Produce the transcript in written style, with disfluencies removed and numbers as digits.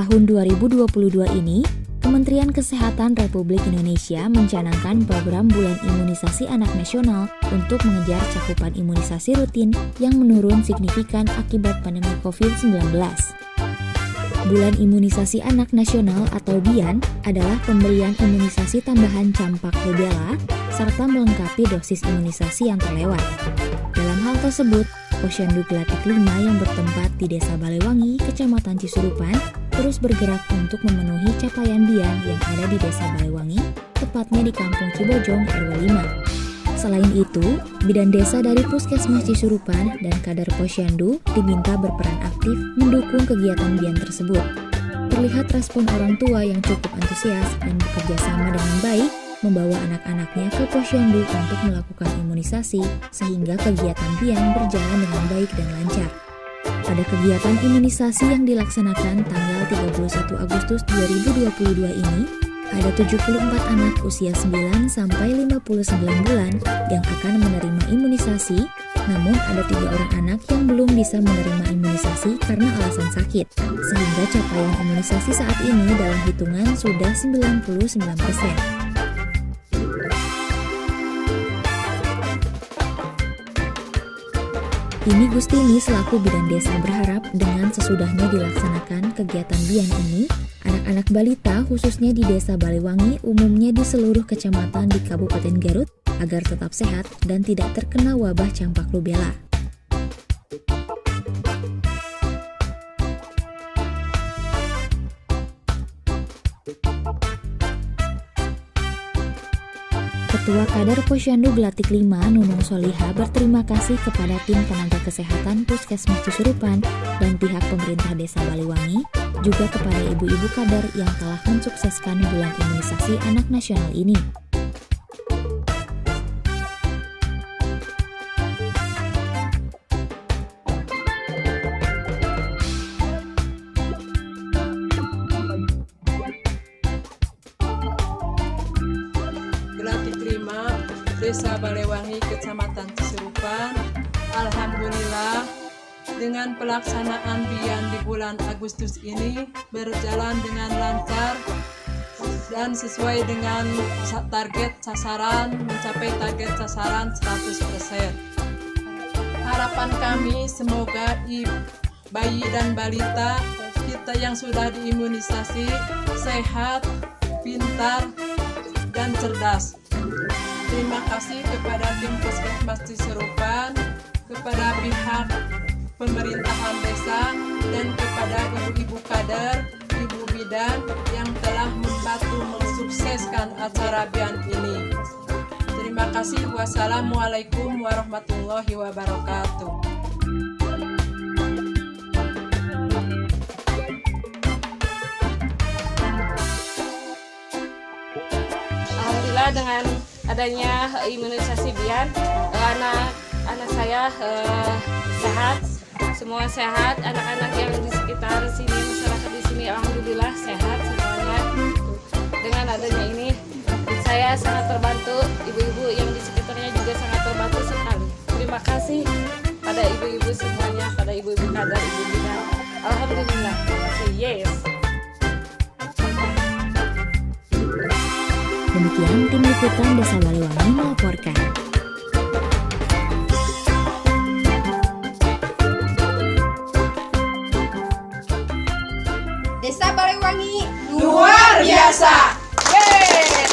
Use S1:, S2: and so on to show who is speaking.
S1: tahun 2022 ini, Kementerian Kesehatan Republik Indonesia mencanangkan program Bulan Imunisasi Anak Nasional untuk mengejar cakupan imunisasi rutin yang menurun signifikan akibat pandemi COVID-19. Bulan Imunisasi Anak Nasional atau BIAN adalah pemberian imunisasi tambahan campak rubella serta melengkapi dosis imunisasi yang terlewat. Dalam hal tersebut, Posyandu Glatik 5 yang bertempat di Desa Balewangi, Kecamatan Cisurupan, terus bergerak untuk memenuhi capaian BIAN yang ada di Desa Balewangi, tepatnya di Kampung Cibojong RW 5. Selain itu, bidan desa dari Puskesmas Cisurupan dan kader Posyandu diminta berperan aktif mendukung kegiatan BIAN tersebut. Terlihat respon orang tua yang cukup antusias dan bekerja sama dengan baik membawa anak-anaknya ke Posyandu untuk melakukan imunisasi sehingga kegiatan BIAN berjalan dengan baik dan lancar. Pada kegiatan imunisasi yang dilaksanakan tanggal 31 Agustus 2022 ini, ada 74 anak usia 9 sampai 59 bulan yang akan menerima imunisasi, namun ada 3 orang anak yang belum bisa menerima imunisasi karena alasan sakit, sehingga capaian imunisasi saat ini dalam hitungan sudah 99%. Ini Gustini selaku bidan desa berharap dengan sesudahnya dilaksanakan kegiatan BIAN ini, anak-anak balita khususnya di Desa Balewangi umumnya di seluruh kecamatan di Kabupaten Garut agar tetap sehat dan tidak terkena wabah campak rubella. Ketua Kader Posyandu Glatik 5 Nunung Soliha berterima kasih kepada tim tenaga kesehatan Puskesmas Cisurupan dan pihak pemerintah Desa Balewangi, juga kepada ibu-ibu kader yang telah mensukseskan bulan imunisasi anak nasional ini.
S2: Desa Balewangi, Kecamatan Cisurupan, alhamdulillah dengan pelaksanaan BIAN di bulan Agustus ini berjalan dengan lancar dan sesuai dengan target sasaran, mencapai target sasaran 100%. Harapan kami semoga bayi dan balita kita yang sudah diimunisasi sehat, pintar, dan cerdas. Terima kasih kepada tim Puskesmas Cisurupan, kepada pihak pemerintahan desa, dan kepada ibu-ibu kader, ibu bidan yang telah membantu mensukseskan acara BIAN ini. Terima kasih. Wassalamualaikum warahmatullahi wabarakatuh.
S3: Alhamdulillah dengan adanya imunisasi BIAN, anak saya sehat, semua sehat, anak-anak yang di sekitar sini, masyarakat di sini alhamdulillah sehat semuanya. Dengan adanya ini saya sangat terbantu, ibu-ibu yang di sekitarnya juga sangat terbantu sekali. Terima kasih pada ibu-ibu semuanya, pada ibu-ibu kader, ibu bidan. Alhamdulillah. Yes.
S1: Demikian tim liputan Desa Balewangi melaporkan.
S4: Desa Balewangi
S2: Luar biasa.
S4: Yeay.